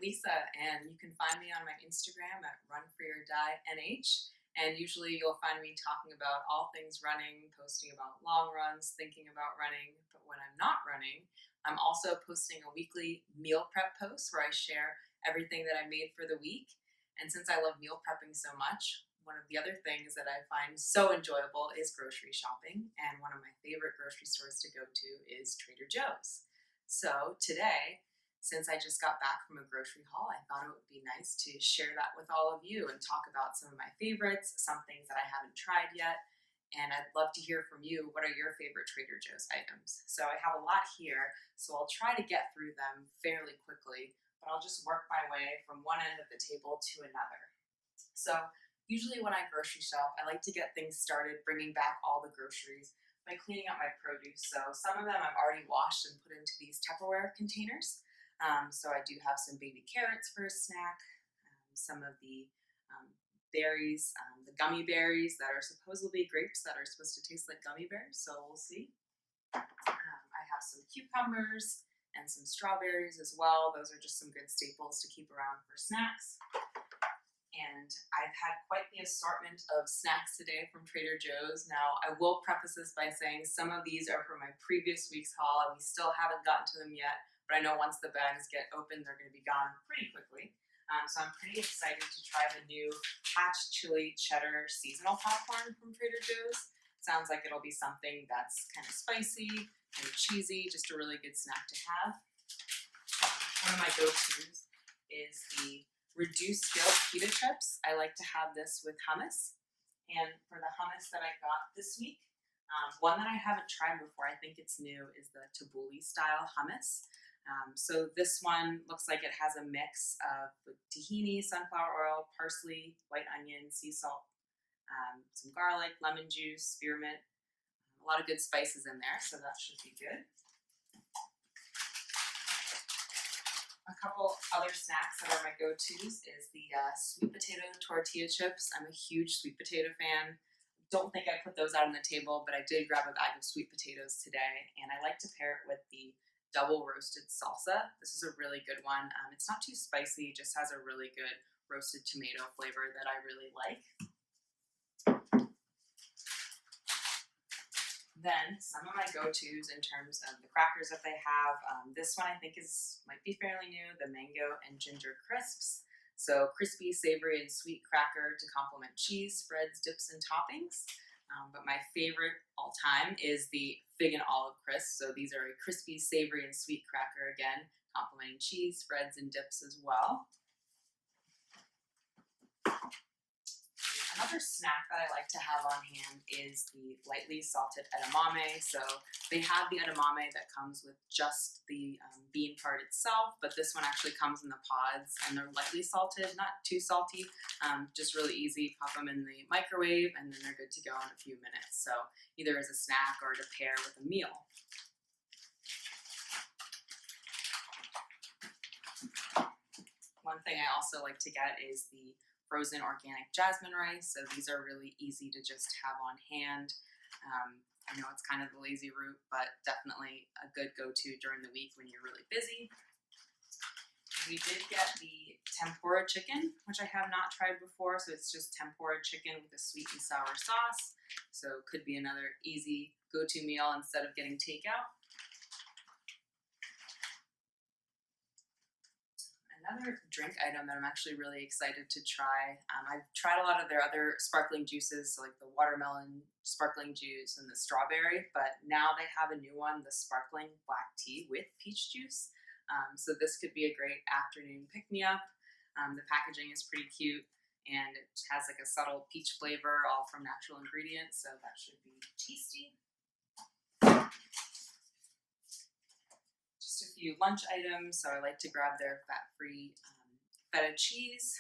Lisa, and you can find me on my Instagram at runforyourdieNH. And usually you'll find me talking about all things running, posting about long runs, thinking about running. But when I'm not running, I'm also posting a weekly meal prep post where I share everything that I made for the week. And since I love meal prepping so much, one of the other things that I find so enjoyable is grocery shopping. And one of my favorite grocery stores to go to is Trader Joe's. So today, since I just got back from a grocery haul, I thought it would be nice to share that with all of you and talk about some of my favorites, some things that I haven't tried yet. And I'd love to hear from you. What are your favorite Trader Joe's items? So I have a lot here, so I'll try to get through them fairly quickly, but I'll just work my way from one end of the table to another. So usually when I grocery shop, I like to get things started bringing back all the groceries by cleaning up my produce. So some of them I've already washed and put into these Tupperware containers. So I do have some baby carrots for a snack, some of the berries, the gummy berries that are supposedly grapes that are supposed to taste like gummy bears, so we'll see. I have some cucumbers and some strawberries as well. Those are just some good staples to keep around for snacks. And I've had quite the assortment of snacks today from Trader Joe's. Now, I will preface this by saying some of these are from my previous week's haul, and we still haven't gotten to them yet. But I know once the bags get open, they're going to be gone pretty quickly. So I'm pretty excited to try the new Hatch Chili Cheddar Seasonal Popcorn from Trader Joe's. Sounds like it'll be something that's kind of spicy, kind of cheesy, just a really good snack to have. One of my go-tos is the reduced guilt pita chips. I like to have this with hummus. And for the hummus that I got this week, one that I haven't tried before, I think it's new, is the tabbouleh style hummus. So this one looks like it has a mix of tahini, sunflower oil, parsley, white onion, sea salt, some garlic, lemon juice, spearmint, a lot of good spices in there, so that should be good. A couple other snacks that are my go-tos is the sweet potato tortilla chips. I'm a huge sweet potato fan. Don't think I put those out on the table, but I did grab a bag of sweet potatoes today, and I like to pair it with the double roasted salsa. This is a really good one. It's not too spicy, just has a really good roasted tomato flavor that I really like. Then some of my go-tos in terms of the crackers that they have. This one I think might be fairly new, the mango and ginger crisps. So crispy, savory, and sweet cracker to complement cheese, spreads, dips, and toppings. But my favorite all time is the fig and olive crisp. So these are a crispy, savory, and sweet cracker again, complementing cheese, spreads, and dips as well. Another snack that I like to have on hand is the lightly salted edamame. So they have the edamame that comes with just the bean part itself, but this one actually comes in the pods, and they're lightly salted, not too salty, just really easy. Pop them in the microwave, and then they're good to go in a few minutes. So either as a snack or to pair with a meal. One thing I also like to get is the frozen organic jasmine rice. So these are really easy to just have on hand. I know it's kind of the lazy route, but definitely a good go-to during the week when you're really busy. We did get the tempura chicken, which I have not tried before. So it's just tempura chicken with a sweet and sour sauce. So it could be another easy go-to meal instead of getting takeout. Another drink item that I'm actually really excited to try. I've tried a lot of their other sparkling juices, so like the watermelon sparkling juice and the strawberry, but now they have a new one, the sparkling black tea with peach juice. So this could be a great afternoon pick-me-up. The packaging is pretty cute, and it has like a subtle peach flavor, all from natural ingredients, so that should be tasty. A few lunch items, so I like to grab their fat-free feta cheese.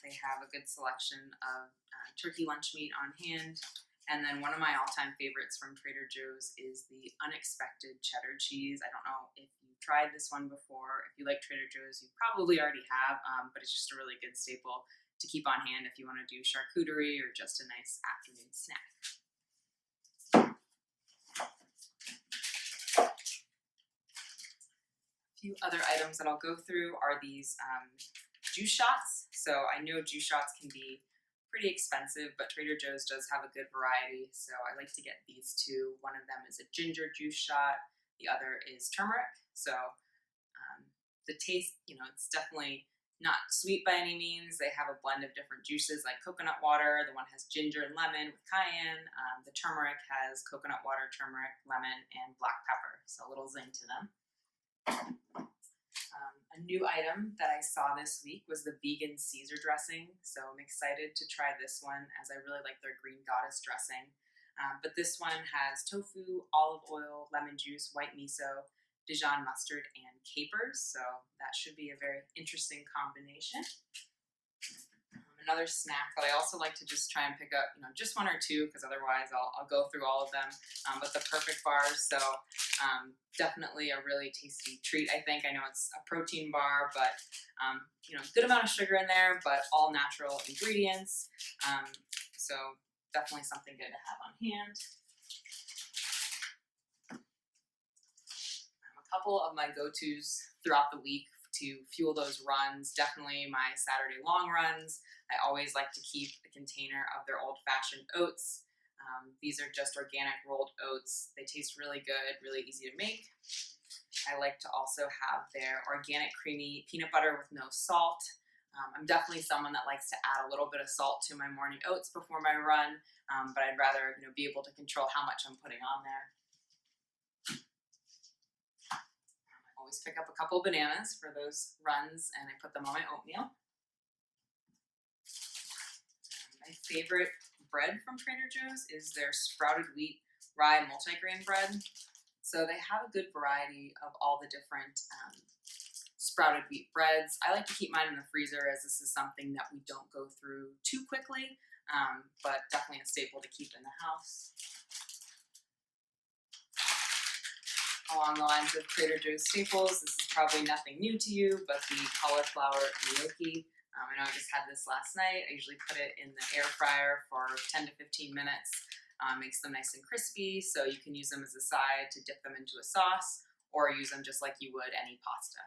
They have a good selection of turkey lunch meat on hand. And then one of my all-time favorites from Trader Joe's is the unexpected cheddar cheese. I don't know if you tried this one before. If you like Trader Joe's, you probably already have, but it's just a really good staple to keep on hand if you want to do charcuterie or just a nice afternoon snack. few other items that I'll go through are these juice shots. So I know juice shots can be pretty expensive, but Trader Joe's does have a good variety. So I like to get these two. One of them is a ginger juice shot. The other is turmeric. So the taste, it's definitely not sweet by any means. They have a blend of different juices like coconut water. The one has ginger and lemon with cayenne. The turmeric has coconut water, turmeric, lemon, and black pepper. So a little zing to them. A new item that I saw this week was the vegan Caesar dressing. So I'm excited to try this one as I really like their green goddess dressing. But this one has tofu, olive oil, lemon juice, white miso, Dijon mustard, and capers. So that should be a very interesting combination. Another snack that I also like to just try and pick up, just one or two, because otherwise I'll go through all of them. But the Perfect bars, so definitely a really tasty treat. I think I know it's a protein bar, but good amount of sugar in there, but all natural ingredients. So definitely something good to have on hand. A couple of my go-tos throughout the week to fuel those runs. Definitely my Saturday long runs. I always like to keep a container of their old-fashioned oats. These are just organic rolled oats. They taste really good, really easy to make. I like to also have their organic creamy peanut butter with no salt. I'm definitely someone that likes to add a little bit of salt to my morning oats before my run, but I'd rather be able to control how much I'm putting on there. Always pick up a couple of bananas for those runs, and I put them on my oatmeal. My favorite bread from Trader Joe's is their sprouted wheat rye multigrain bread. So they have a good variety of all the different sprouted wheat breads. I like to keep mine in the freezer as this is something that we don't go through too quickly, but definitely a staple to keep in the house. Along the lines of Trader Joe's staples, this is probably nothing new to you, but the cauliflower gnocchi. I know I just had this last night. I usually put it in the air fryer for 10 to 15 minutes. Makes them nice and crispy, so you can use them as a side to dip them into a sauce, or use them just like you would any pasta.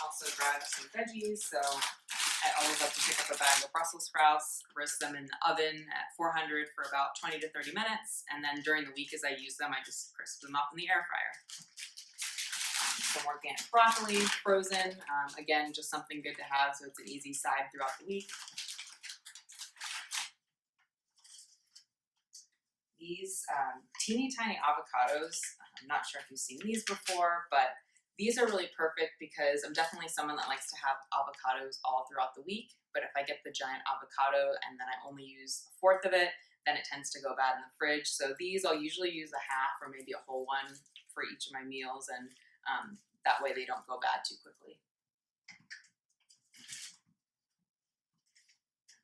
Also grab some veggies, so I always like to pick up a bag of Brussels sprouts, roast them in the oven at 400 for about 20 to 30 minutes, and then during the week as I use them, I just crisp them up in the air fryer. Some organic broccoli, frozen. Again, just something good to have, so it's an easy side throughout the week. These teeny tiny avocados, I'm not sure if you've seen these before, but these are really perfect because I'm definitely someone that likes to have avocados all throughout the week, but if I get the giant avocado and then I only use a fourth of it, then it tends to go bad in the fridge. So these I'll usually use a half or maybe a whole one for each of my meals, and that way they don't go bad too quickly.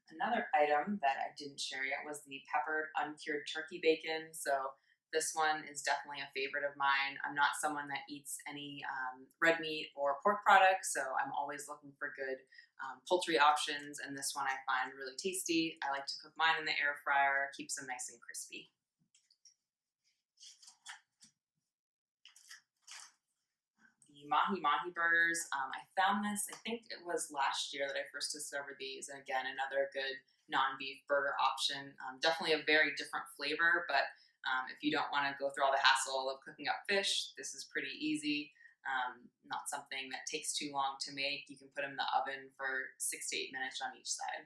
Another item that I didn't share yet was the peppered uncured turkey bacon. So this one is definitely a favorite of mine. I'm not someone that eats any red meat or pork products, so I'm always looking for good poultry options, and this one I find really tasty. I like to cook mine in the air fryer, keeps them nice and crispy. Mahi Mahi burgers. I found this, I think it was last year that I first discovered these, and again, another good non-beef burger option. Definitely a very different flavor, but if you don't want to go through all the hassle of cooking up fish, this is pretty easy. Not something that takes too long to make. You can put them in the oven for 6 to 8 minutes on each side.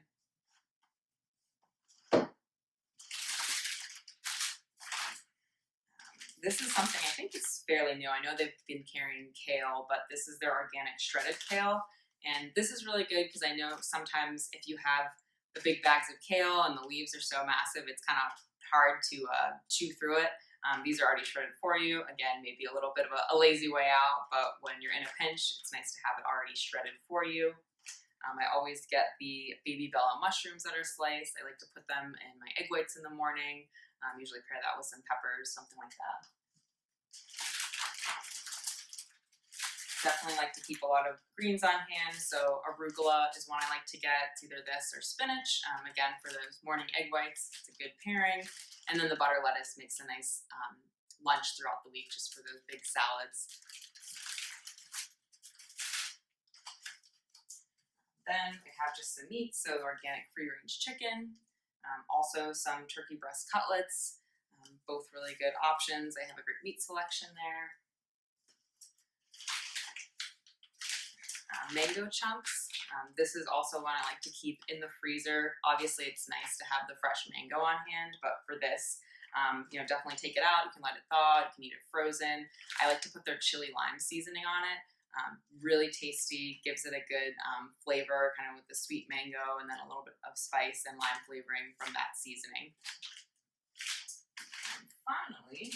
This is something I think is fairly new. I know they've been carrying kale, but this is their organic shredded kale. And this is really good because I know sometimes if you have the big bags of kale and the leaves are so massive, it's kind of hard to chew through it. These are already shredded for you. Again, maybe a little bit of a lazy way out, but when you're in a pinch, it's nice to have it already shredded for you. I always get the baby bella mushrooms that are sliced. I like to put them in my egg whites in the morning. Usually pair that with some peppers, something like that. Definitely like to keep a lot of greens on hand, so arugula is one I like to get. It's either this or spinach. Again, for those morning egg whites, it's a good pairing. And then the butter lettuce makes a nice lunch throughout the week just for those big salads. Then I have just some meat, so organic free-range chicken, also some turkey breast cutlets, both really good options. I have a great meat selection there. Mango chunks. This is also one I like to keep in the freezer. Obviously, it's nice to have the fresh mango on hand, but for this, definitely take it out. You can let it thaw. You can eat it frozen. I like to put their chili lime seasoning on it. Really tasty, gives it a good flavor, kind of with the sweet mango and then a little bit of spice and lime flavoring from that seasoning. And finally,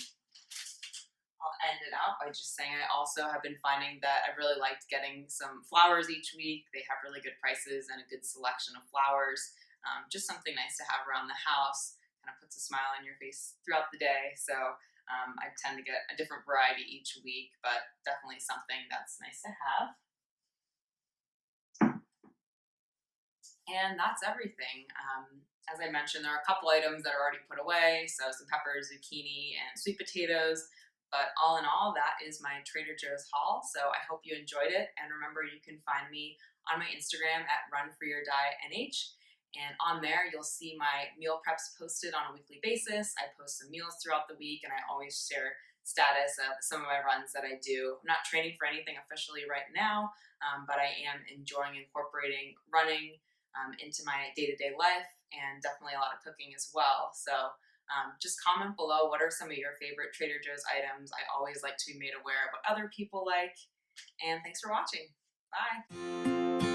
I'll end it out by just saying I also have been finding that I've really liked getting some flowers each week. They have really good prices and a good selection of flowers. Just something nice to have around the house, kind of puts a smile on your face throughout the day. So I tend to get a different variety each week, but definitely something that's nice to have. And that's everything. As I mentioned, there are a couple items that are already put away, so some peppers, zucchini, and sweet potatoes. But all in all, that is my Trader Joe's haul. So I hope you enjoyed it. And remember, you can find me on my Instagram at runforyourdietnh. And on there, you'll see my meal preps posted on a weekly basis. I post some meals throughout the week, and I always share status of some of my runs that I do. I'm not training for anything officially right now, but I am enjoying incorporating running into my day-to-day life, and definitely a lot of cooking as well. So just comment below, what are some of your favorite Trader Joe's items? I always like to be made aware of what other people like. And thanks for watching. Bye.